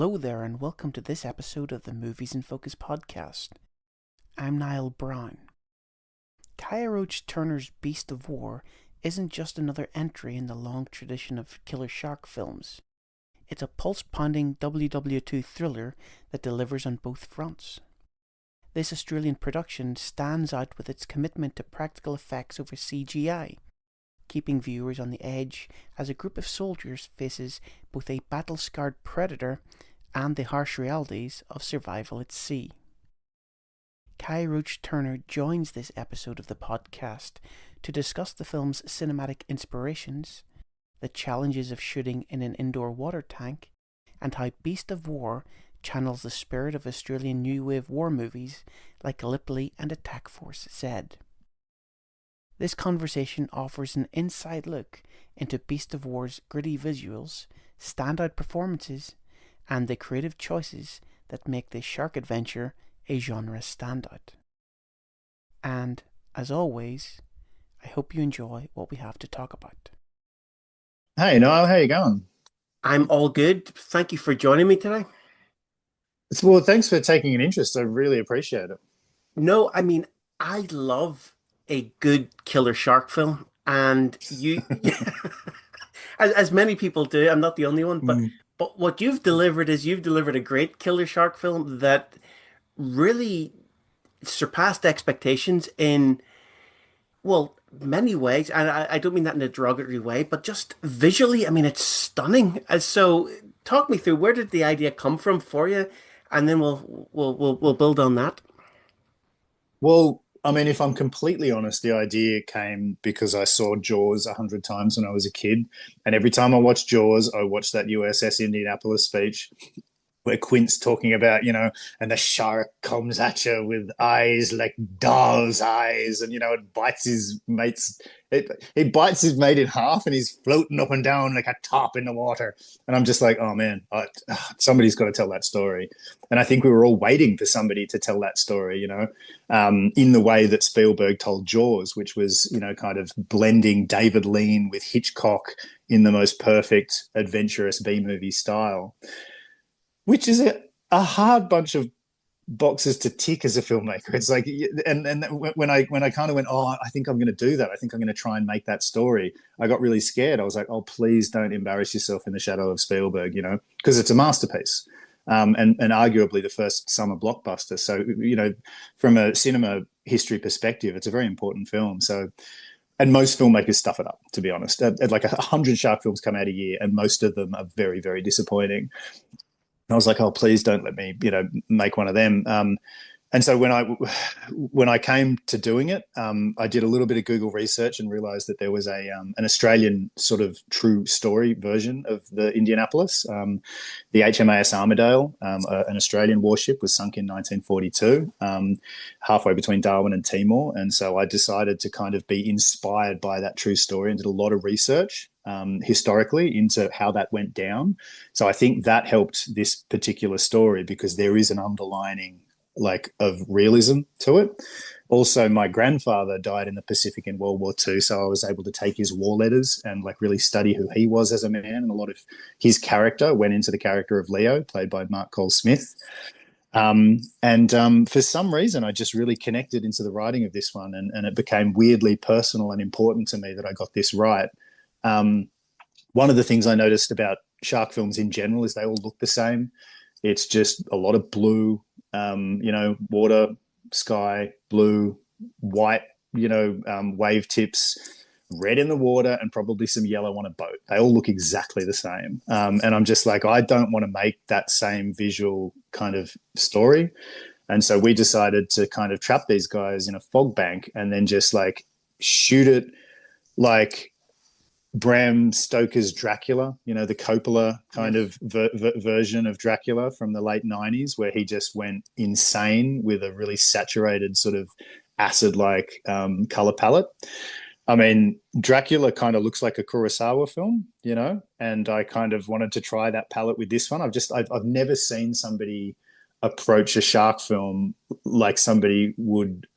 Hello there, and welcome to this episode of the Movies in Focus podcast. I'm Niall Brown. Kiah Roache-Turner's Beast of War isn't just another entry in the long tradition of killer shark films. It's a pulse-pounding WWII thriller that delivers on both fronts. This Australian production stands out with its commitment to practical effects over CGI, keeping viewers on the edge as a group of soldiers faces both a battle-scarred predator and the harsh realities of survival at sea. Kiah Roache-Turner joins this episode of the podcast to discuss the film's cinematic inspirations, the challenges of shooting in an indoor water tank, and how Beast of War channels the spirit of Australian new wave war movies like Gallipoli and Attack Force Z. This conversation offers an inside look into Beast of War's gritty visuals, standout performances, and the creative choices that make this shark adventure a genre standout. And, as always, I hope you enjoy what we have to talk about. Hey Niall, how you going? I'm all good. Thank you for joining me today. Well, thanks for taking an interest. I really appreciate it. No, I love a good killer shark film, and you, as many people do. I'm not the only one, but Mm. what you've delivered a great killer shark film that really surpassed expectations in, well, many ways. And I don't mean that in a derogatory way, but just visually, it's stunning. So talk me through, where did the idea come from for you? And then we'll build on that. Well, I mean, if I'm completely honest, the idea came because I saw Jaws 100 times when I was a kid, and every time I watched Jaws, I watched that USS Indianapolis speech where Quint's talking about, and the shark comes at you with eyes like doll's eyes, and it bites his mates. It bites his mate in half, and he's floating up and down like a top in the water. And I'm just like, oh man, somebody's got to tell that story. And I think we were all waiting for somebody to tell that story, in the way that Spielberg told Jaws, which was, kind of blending David Lean with Hitchcock in the most perfect adventurous B movie style, which is a hard bunch of boxes to tick as a filmmaker. It's like, and when I kind of went, oh, I think I'm going to do that. I think I'm going to try and make that story. I got really scared. I was like, oh, please don't embarrass yourself in the shadow of Spielberg, because it's a masterpiece. And arguably the first summer blockbuster. So, from a cinema history perspective, it's a very important film. So, and most filmmakers stuff it up, to be honest. Like 100 shark films come out a year, and most of them are very, very disappointing. I was like, oh, please don't let me, make one of them. And so when I came to doing it, I did a little bit of Google research and realized that there was an Australian sort of true story version of the Indianapolis. The HMAS Armidale, an Australian warship, was sunk in 1942, halfway between Darwin and Timor. And so I decided to kind of be inspired by that true story and did a lot of research historically into how that went down. So I think that helped this particular story because there is an underlining of realism to it. Also, my grandfather died in the Pacific in World War II, so I was able to take his war letters and really study who he was as a man, and a lot of his character went into the character of Leo, played by Mark Cole-Smith. For some reason, I just really connected into the writing of this one, and it became weirdly personal and important to me that I got this right. One of the things I noticed about shark films in general is they all look the same. It's just a lot of blue, water, sky, blue, white, wave tips, red in the water, and probably some yellow on a boat. They all look exactly the same. And I'm just like, I don't want to make that same visual kind of story. And so we decided to kind of trap these guys in a fog bank and then just shoot it like Bram Stoker's Dracula, the Coppola kind of version of Dracula from the late 90s, where he just went insane with a really saturated sort of acid-like color palette. I mean, Dracula kind of looks like a Kurosawa film, and I kind of wanted to try that palette with this one. I've never seen somebody approach a shark film like somebody would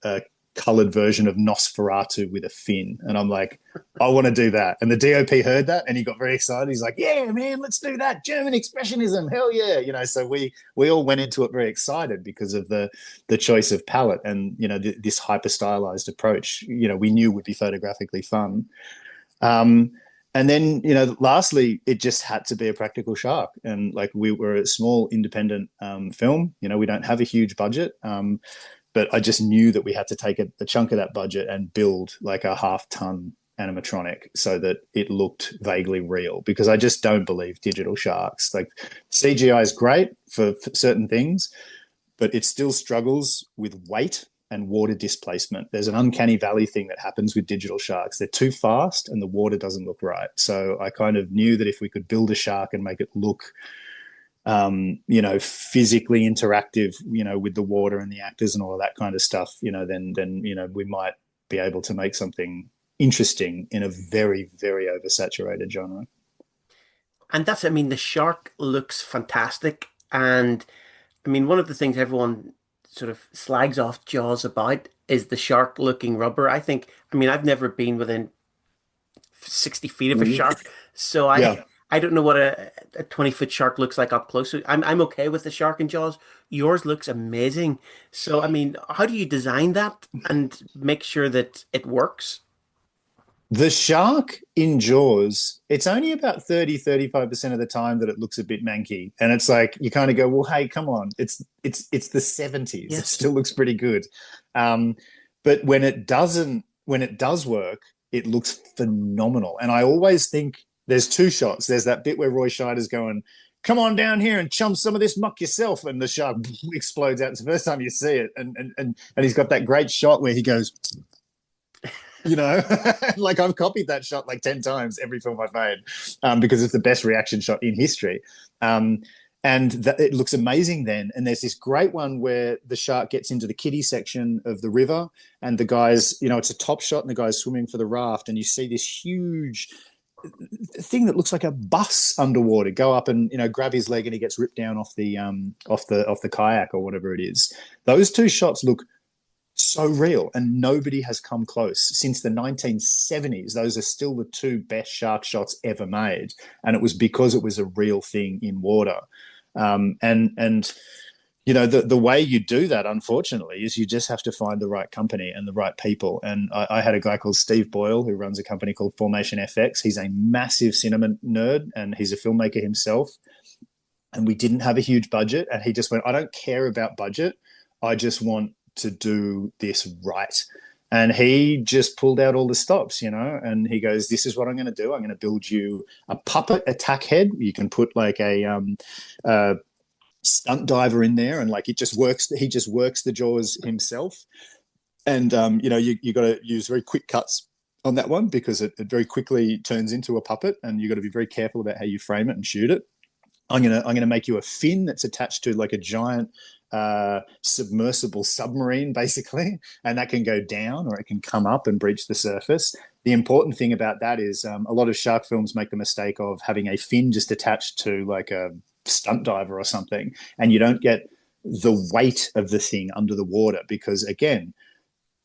colored version of Nosferatu with a fin. And I'm like, I want to do that. And the DOP heard that and he got very excited. He's like, yeah, man, let's do that. German expressionism. Hell yeah. So we all went into it very excited because of the choice of palette and, this hyper stylized approach, we knew would be photographically fun. Um, and then, lastly, it just had to be a practical shark. And like we were a small independent film, we don't have a huge budget. But I just knew that we had to take a chunk of that budget and build like a half-ton animatronic so that it looked vaguely real, because I just don't believe digital sharks. Like CGI is great for certain things, but it still struggles with weight and water displacement. There's an uncanny valley thing that happens with digital sharks. They're too fast and the water doesn't look right. So I kind of knew that if we could build a shark and make it look physically interactive, with the water and the actors and all of that kind of stuff, then we might be able to make something interesting in a very, very oversaturated genre. And that's, I mean, the shark looks fantastic. And I mean, one of the things everyone sort of slags off Jaws about is the shark looking rubber. I mean, I've never been within 60 feet of a Mm-hmm. shark. So I Yeah. I don't know what a 20-foot shark looks like up close. So I'm okay with the shark in Jaws. Yours looks amazing. So I mean, how do you design that and make sure that it works? The shark in Jaws, it's only about 35% of the time that it looks a bit manky. And it's like you kind of go, well, hey, come on. It's the 70s. It Yes. still looks pretty good. Um, but when it does work, it looks phenomenal. And I always think there's two shots. There's that bit where Roy Scheider's going, come on down here and chum some of this muck yourself. And the shark explodes out. It's the first time you see it. And he's got that great shot where he goes, like I've copied that shot like 10 times every film I've made, because it's the best reaction shot in history. And it looks amazing then. And there's this great one where the shark gets into the kiddie section of the river and the guys, it's a top shot and the guy's swimming for the raft. And you see this huge thing that looks like a bus underwater go up and, grab his leg and he gets ripped down off the kayak or whatever it is. Those two shots look so real and nobody has come close since the 1970s. Those are still the two best shark shots ever made, and it was because it was a real thing in water. And the way you do that, unfortunately, is you just have to find the right company and the right people. And I had a guy called Steve Boyle who runs a company called Formation FX. He's a massive cinema nerd and he's a filmmaker himself, and we didn't have a huge budget, and he just went, I don't care about budget, I just want to do this right. And he just pulled out all the stops, and he goes, this is what I'm going to do. I'm going to build you a puppet attack head. You can put like a stunt diver in there, and like it just works. He just works the jaws himself. And, you got to use very quick cuts on that one because it very quickly turns into a puppet, and you got to be very careful about how you frame it and shoot it. I'm gonna make you a fin that's attached to like a giant submersible submarine, basically, and that can go down or it can come up and breach the surface. The important thing about that is a lot of shark films make the mistake of having a fin just attached to like a stunt diver or something, and you don't get the weight of the thing under the water because, again,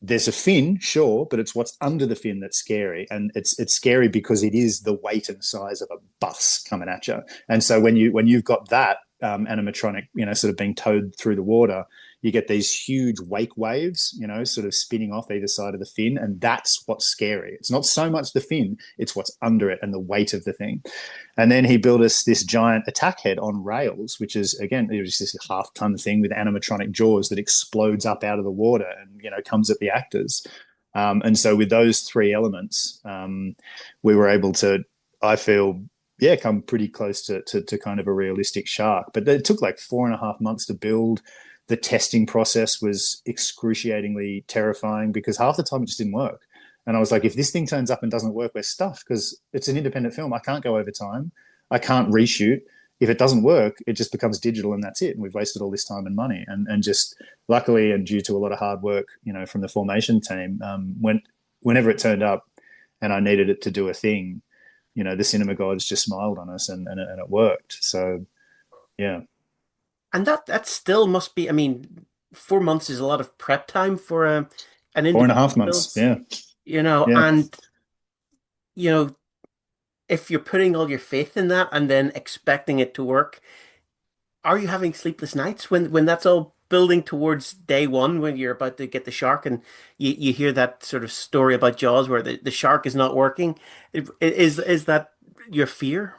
there's a fin, sure, but it's what's under the fin that's scary, and it's scary because it is the weight and size of a bus coming at you. And so when you've got that animatronic, sort of being towed through the water, you get these huge wake waves, sort of spinning off either side of the fin, and that's what's scary. It's not so much the fin, it's what's under it and the weight of the thing. And then he built us this giant attack head on rails, which is, again, it was just this half-ton thing with animatronic jaws that explodes up out of the water and, comes at the actors. And so with those three elements, we were able to, I feel, come pretty close to kind of a realistic shark. But it took like 4.5 months to build. The testing process was excruciatingly terrifying because half the time it just didn't work. And I was like, if this thing turns up and doesn't work, we're stuffed because it's an independent film. I can't go over time. I can't reshoot. If it doesn't work, it just becomes digital and that's it. And we've wasted all this time and money. And just luckily, and due to a lot of hard work, from the Formation team, whenever it turned up and I needed it to do a thing, the cinema gods just smiled on us and it worked. So, yeah. And that still must be, I mean, 4 months is a lot of prep time for an 4.5 months. builds, Yeah. Yeah. and you know, if you're putting all your faith in that and then expecting it to work, are you having sleepless nights when that's all building towards day one when you're about to get the shark and you hear that sort of story about Jaws where the shark is not working? Is that your fear?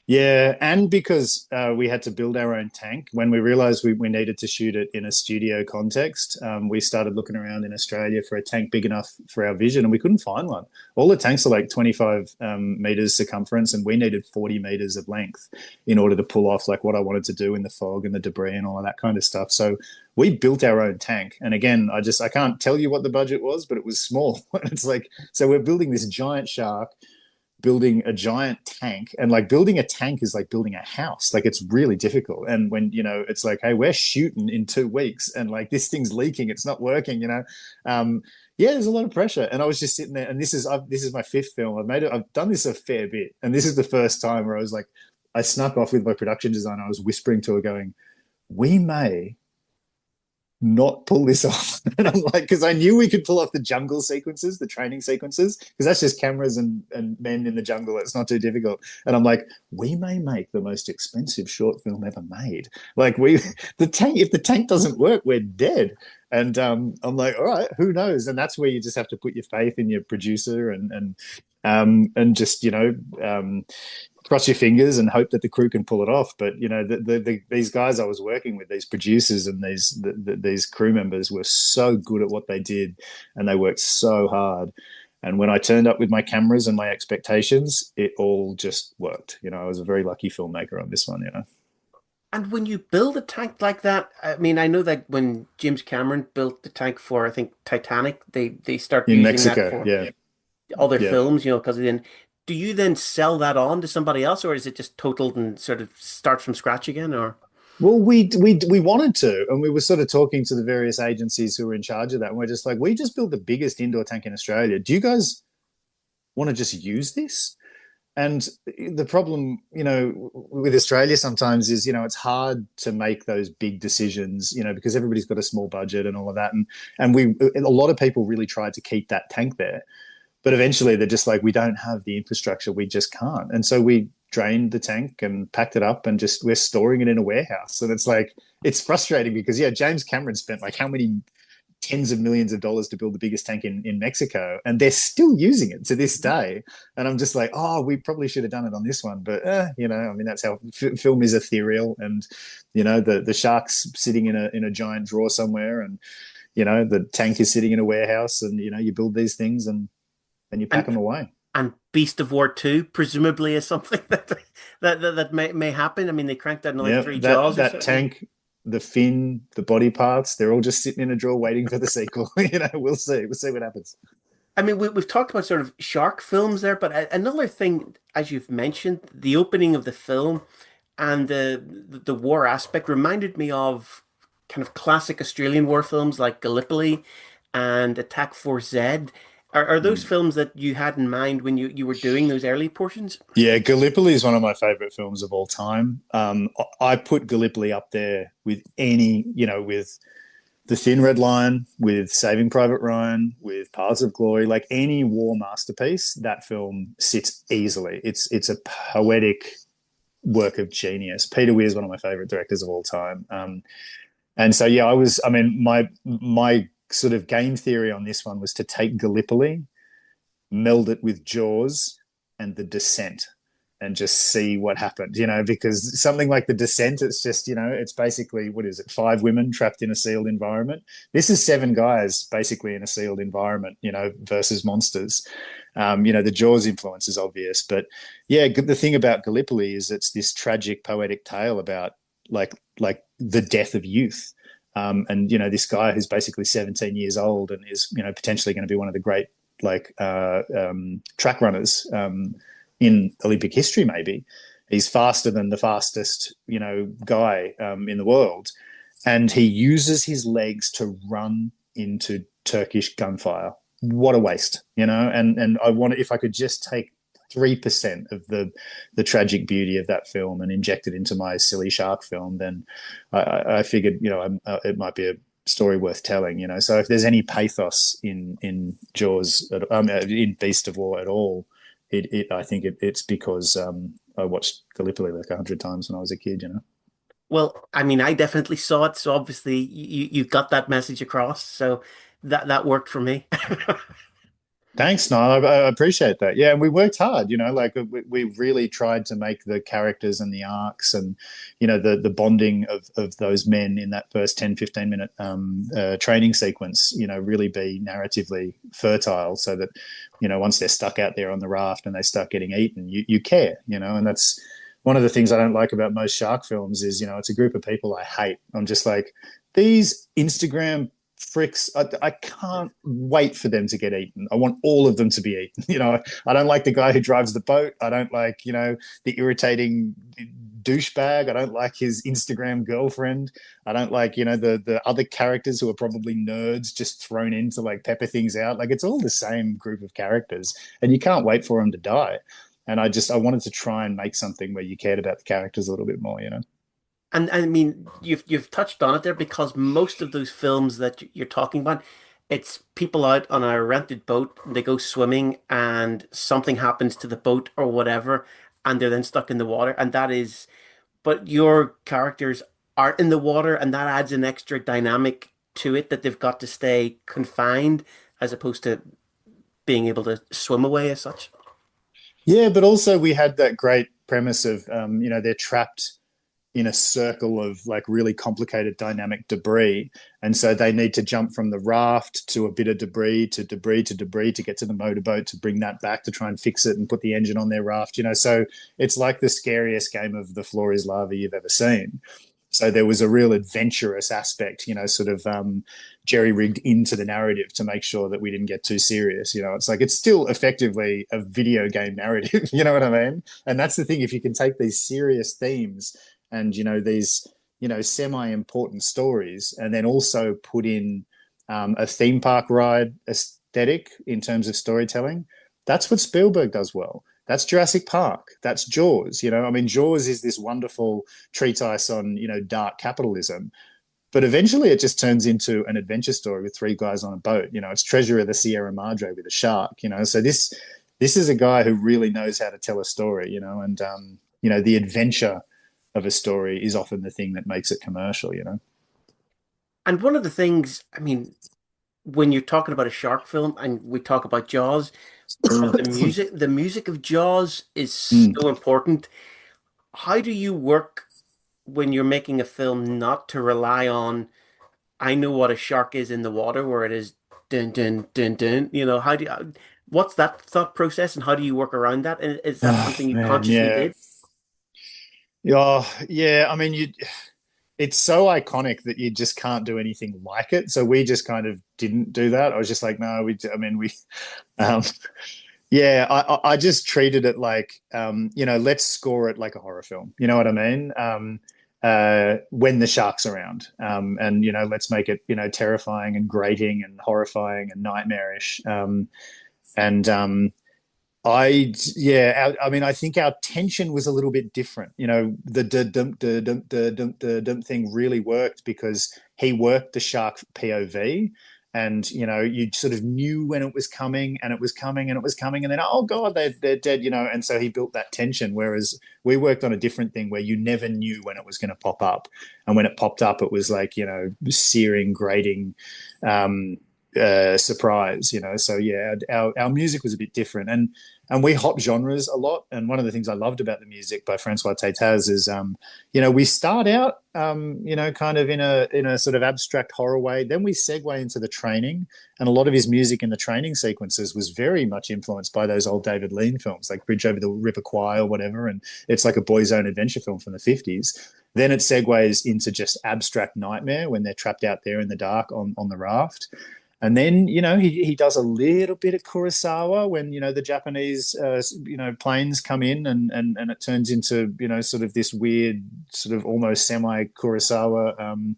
Yeah, and because we had to build our own tank, when we realized we needed to shoot it in a studio context, we started looking around in Australia for a tank big enough for our vision, and we couldn't find one. All the tanks are like 25 meters circumference, and we needed 40 meters of length in order to pull off like what I wanted to do in the fog and the debris and all of that kind of stuff. So we built our own tank. And again, I can't tell you what the budget was, but it was small. It's like, so we're building this giant shark, building a giant tank, and like building a tank is like building a house. Like it's really difficult. And when it's like, hey, we're shooting in 2 weeks and like this thing's leaking, it's not working. Yeah, there's a lot of pressure. And I was just sitting there, and this is my fifth film. I've done this a fair bit, and this is the first time where I was like, I snuck off with my production designer. I was whispering to her going, we may not pull this off. And I'm like, because I knew we could pull off the jungle sequences, the training sequences, because that's just cameras and men in the jungle. It's not too difficult. And I'm like, we may make the most expensive short film ever made. Like if the tank doesn't work, we're dead. And I'm like, all right, who knows? And that's where you just have to put your faith in your producer and just cross your fingers and hope that the crew can pull it off. But these guys I was working with, these producers and these crew members, were so good at what they did, and they worked so hard. And when I turned up with my cameras and my expectations, it all just worked. I was a very lucky filmmaker on this one. And when you build a tank like that, I mean, I know that when James Cameron built the tank for, I think, Titanic, they start In using that Mexico, for yeah, other yeah. films, because then do you then sell that on to somebody else, or is it just totaled and sort of starts from scratch again, or? Well, we wanted to, and we were sort of talking to the various agencies who were in charge of that, and we're just like, we just built the biggest indoor tank in Australia. Do you guys want to just use this? And the problem, with Australia sometimes is, it's hard to make those big decisions, because everybody's got a small budget and all of that, and a lot of people really tried to keep that tank there. But eventually they're just like, we don't have the infrastructure, we just can't. And so we drained the tank and packed it up and just we're storing it in a warehouse. And it's like, it's frustrating because, yeah, James Cameron spent like how many tens of millions of dollars to build the biggest tank in Mexico, and they're still using it to this day. And I'm just like, oh, we probably should have done it on this one. But, I mean, that's how film is ethereal. And, the shark's sitting in a giant drawer somewhere, and, the tank is sitting in a warehouse, and, you build these things and you pack And them away. and Beast of War 2 presumably is something that may happen. I mean, they cranked out another Yeah, three that Jaws or that something. tank, the fin, the body parts, they're all just sitting in a drawer waiting for the sequel. We'll see. We'll see what happens. I mean, we've talked about sort of shark films there, but another thing, as you've mentioned, the opening of the film and the war aspect reminded me of kind of classic Australian war films like Gallipoli and Attack Force Z. Are those Mm. films that you had in mind when you were doing those early portions? Yeah, Gallipoli is one of my favorite films of all time. I put Gallipoli up there with with The Thin Red Line, with Saving Private Ryan, with Paths of Glory, like any war masterpiece. That film sits easily. It's a poetic work of genius. Peter Weir is one of my favorite directors of all time. And so, yeah, I mean, my sort of game theory on this one was to take Gallipoli, meld it with Jaws and The Descent, and just see what happened, because something like The Descent, it's just, it's basically, what is it, 5 women trapped in a sealed environment. This is 7 guys basically in a sealed environment, versus monsters. The Jaws influence is obvious, but yeah, the thing about Gallipoli is it's this tragic, poetic tale about like the death of youth. And this guy who's basically 17 years old and is potentially going to be one of the great track runners in Olympic history. Maybe he's faster than the fastest guy in the world, and he uses his legs to run into Turkish gunfire. What a waste, And I want, if I could just take 3% of the tragic beauty of that film and inject it into my silly shark film, then I figured it might be story worth telling, you know. So if there's any pathos in Jaws, in Beast of War at all, I think it's because I watched Gallipoli like 100 times when I was a kid, you know. Well, I mean, I definitely saw it, so obviously you got that message across, so that worked for me. Thanks, Niall. I appreciate that. Yeah, and we worked hard, you know, like we really tried to make the characters and the arcs and, you know, the bonding of those men in that first 10, 15 minute training sequence, you know, really be narratively fertile so that, you know, once they're stuck out there on the raft and they start getting eaten, you care, you know, and that's one of the things I don't like about most shark films is, you know, it's a group of people I hate. I'm just like, these Instagram fricks, I can't wait for them to get eaten. I want all of them to be eaten. You know, I don't like the guy who drives the boat. I don't like, you know, the irritating douchebag. I don't like his Instagram girlfriend. I don't like, you know, the other characters who are probably nerds just thrown in to like pepper things out. Like it's all the same group of characters, and you can't wait for them to die. And I wanted to try and make something where you cared about the characters a little bit more, you know. And I mean, you've touched on it there because most of those films that you're talking about, it's people out on a rented boat, they go swimming and something happens to the boat or whatever, and they're then stuck in the water. And that is, but your characters aren't in the water, and that adds an extra dynamic to it that they've got to stay confined as opposed to being able to swim away as such. Yeah, but also we had that great premise of, you know, they're trapped in a circle of like really complicated dynamic debris. And so they need to jump from the raft to a bit of debris to debris to debris to get to the motorboat to bring that back to try and fix it and put the engine on their raft, you know. So it's like the scariest game of the floor is lava you've ever seen. So there was a real adventurous aspect, you know, sort of jerry rigged into the narrative to make sure that we didn't get too serious. You know, it's like it's still effectively a video game narrative. You know what I mean? And that's the thing. If you can take these serious themes and, you know, these, you know, semi important stories and then also put in a theme park ride aesthetic in terms of storytelling, that's what Spielberg does well. That's Jurassic Park. That's Jaws. You know, I mean, Jaws is this wonderful treatise on, you know, dark capitalism. But eventually it just turns into an adventure story with three guys on a boat. You know, it's Treasure of the Sierra Madre with a shark, you know. So this is a guy who really knows how to tell a story, you know, and you know, the adventure of a story is often the thing that makes it commercial, you know. And one of the things, I mean, when you're talking about a shark film and we talk about Jaws, the music of Jaws is Mm. so important. How do you work when you're making a film not to rely on, I know what a shark is in the water where it is dun dun dun dun, how do you, what's that thought process and how do you work around that? And is that Oh something you man, consciously yeah. did? Oh, yeah. I mean, it's so iconic that you just can't do anything like it. So we just kind of didn't do that. I was just like, no, I mean, um, yeah, I just treated it like, you know, let's score it like a horror film. You know what I mean? When the shark's around, and you know, let's make it, you know, terrifying and grating and horrifying and nightmarish. And yeah, I mean, I think our tension was a little bit different. You know, the thing really worked because he worked the shark POV, and you know, you sort of knew when it was coming, and it was coming, and it was coming, and then oh god, they're dead, you know. And so he built that tension. Whereas we worked on a different thing where you never knew when it was going to pop up, and when it popped up, it was like, you know, searing, grating. Surprise, you know. So yeah, our music was a bit different, and we hop genres a lot. And one of the things I loved about the music by Francois Taytaz is, you know, we start out, you know, kind of in a sort of abstract horror way. Then we segue into the training, and a lot of his music in the training sequences was very much influenced by those old David Lean films, like Bridge Over the River Kwai or whatever. And it's like a boys' own adventure film from the 50s. Then it segues into just abstract nightmare when they're trapped out there in the dark on the raft. And then, you know, he does a little bit of Kurosawa when, you know, the Japanese, you know, planes come in and it turns into, you know, sort of this weird, sort of almost semi Kurosawa,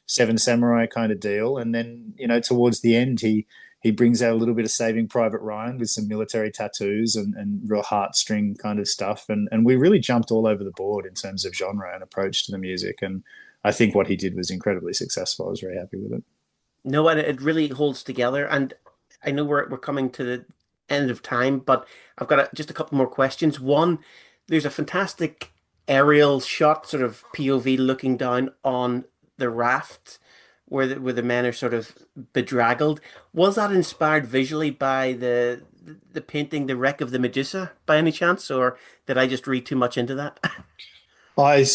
Seven Samurai kind of deal. And then, you know, towards the end, he brings out a little bit of Saving Private Ryan with some military tattoos and real heartstring kind of stuff. And we really jumped all over the board in terms of genre and approach to the music. And I think what he did was incredibly successful. I was very happy with it. No, and it really holds together. And I know we're coming to the end of time, but I've got just a couple more questions. One, there's a fantastic aerial shot, sort of POV looking down on the raft where the men are sort of bedraggled. Was that inspired visually by the painting The Wreck of the Medusa by any chance, or did I just read too much into that? I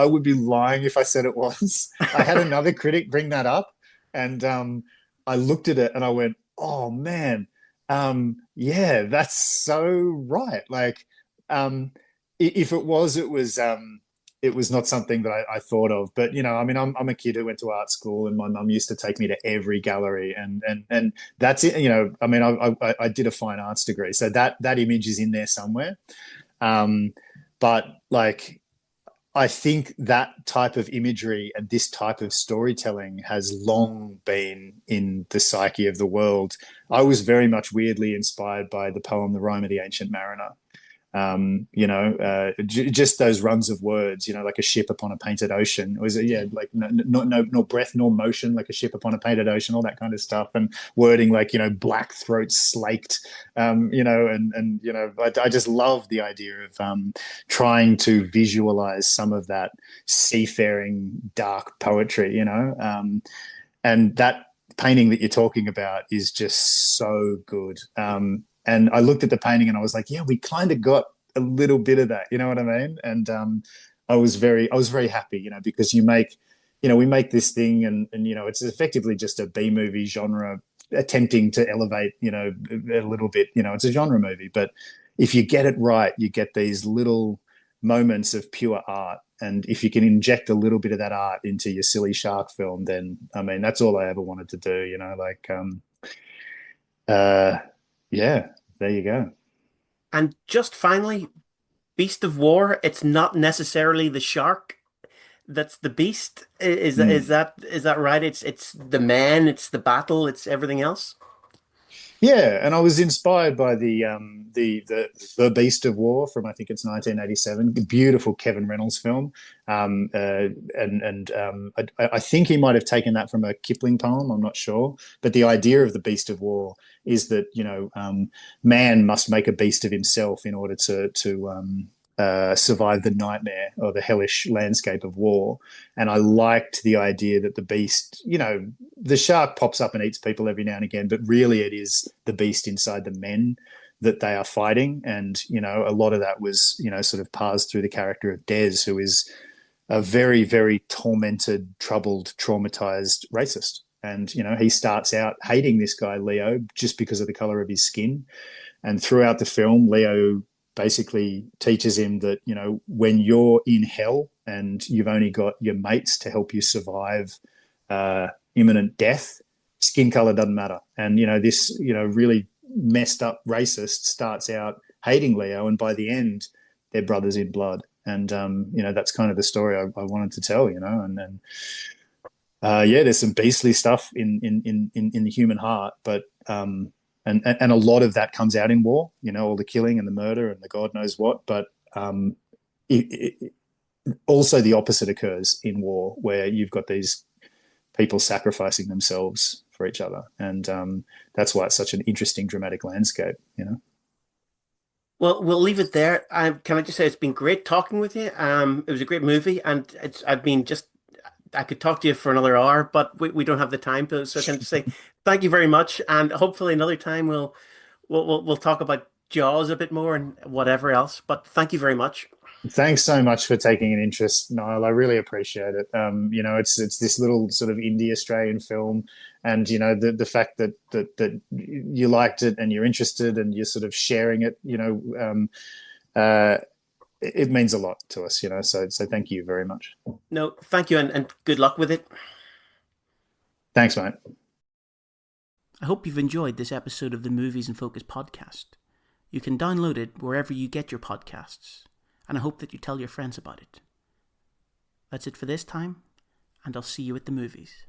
would be lying if I said it was. I had another critic bring that up, and I looked at it and I went, "Oh man, yeah, that's so right." Like, if it was, it was not something that I thought of. But I mean, I'm a kid who went to art school, and my mum used to take me to every gallery, and that's it. I mean, I did a fine arts degree, so that image is in there somewhere. But like, I think that type of imagery and this type of storytelling has long been in the psyche of the world. I was very much weirdly inspired by the poem The Rime of the Ancient Mariner. Just those runs of words, like a ship upon a painted ocean. Was it, yeah, like no breath nor motion, like a ship upon a painted ocean, all that kind of stuff, and wording like black throat slaked, I just love the idea of trying to visualize some of that seafaring dark poetry, and that painting that you're talking about is just so good. And I looked at the painting and I was like, yeah, we kind of got a little bit of that, you know what I mean? And I was very happy, because we make this thing, and it's effectively just a B movie genre attempting to elevate, a little bit. It's a genre movie, but if you get it right, you get these little moments of pure art. And if you can inject a little bit of that art into your silly shark film, then I mean, that's all I ever wanted to do, yeah, there you go. And just finally, Beast of War, it's not necessarily the shark that's the beast. Mm. Is that right? It's the man, it's the battle, it's everything else. Yeah, and I was inspired by the Beast of War from, I think it's 1987, the beautiful Kevin Reynolds film, I think he might have taken that from a Kipling poem. I'm not sure, but the idea of the Beast of War is that man must make a beast of himself in order to survive the nightmare or the hellish landscape of war. And I liked the idea that the beast, the shark pops up and eats people every now and again, but really it is the beast inside the men that they are fighting. And, a lot of that was, sort of passed through the character of Des, who is a very, very tormented, troubled, traumatized racist. And, he starts out hating this guy, Leo, just because of the color of his skin. And throughout the film, Leo basically teaches him that, when you're in hell and you've only got your mates to help you survive imminent death, skin color doesn't matter. And, this, really messed up racist starts out hating Leo, and by the end, they're brothers in blood. And, that's kind of the story I wanted to tell, and then, yeah, there's some beastly stuff in the human heart, but, and a lot of that comes out in war, all the killing and the murder and the God knows what. But also the opposite occurs in war, where you've got these people sacrificing themselves for each other, and that's why it's such an interesting, dramatic landscape. Well, we'll leave it there. Can I just say it's been great talking with you. It was a great movie, and I've been just I could talk to you for another hour, but we don't have the time to. So I can just say thank you very much, and hopefully another time we'll talk about Jaws a bit more and whatever else. But thank you very much. Thanks so much for taking an interest, Niall. I really appreciate it. It's this little sort of indie Australian film, and the fact that you liked it and you're interested and you're sort of sharing it. It means a lot to us. So thank you very much. No, thank you, and good luck with it. Thanks, mate. I hope you've enjoyed this episode of the Movies in Focus podcast. You can download it wherever you get your podcasts, and I hope that you tell your friends about it. That's it for this time, and I'll see you at the movies.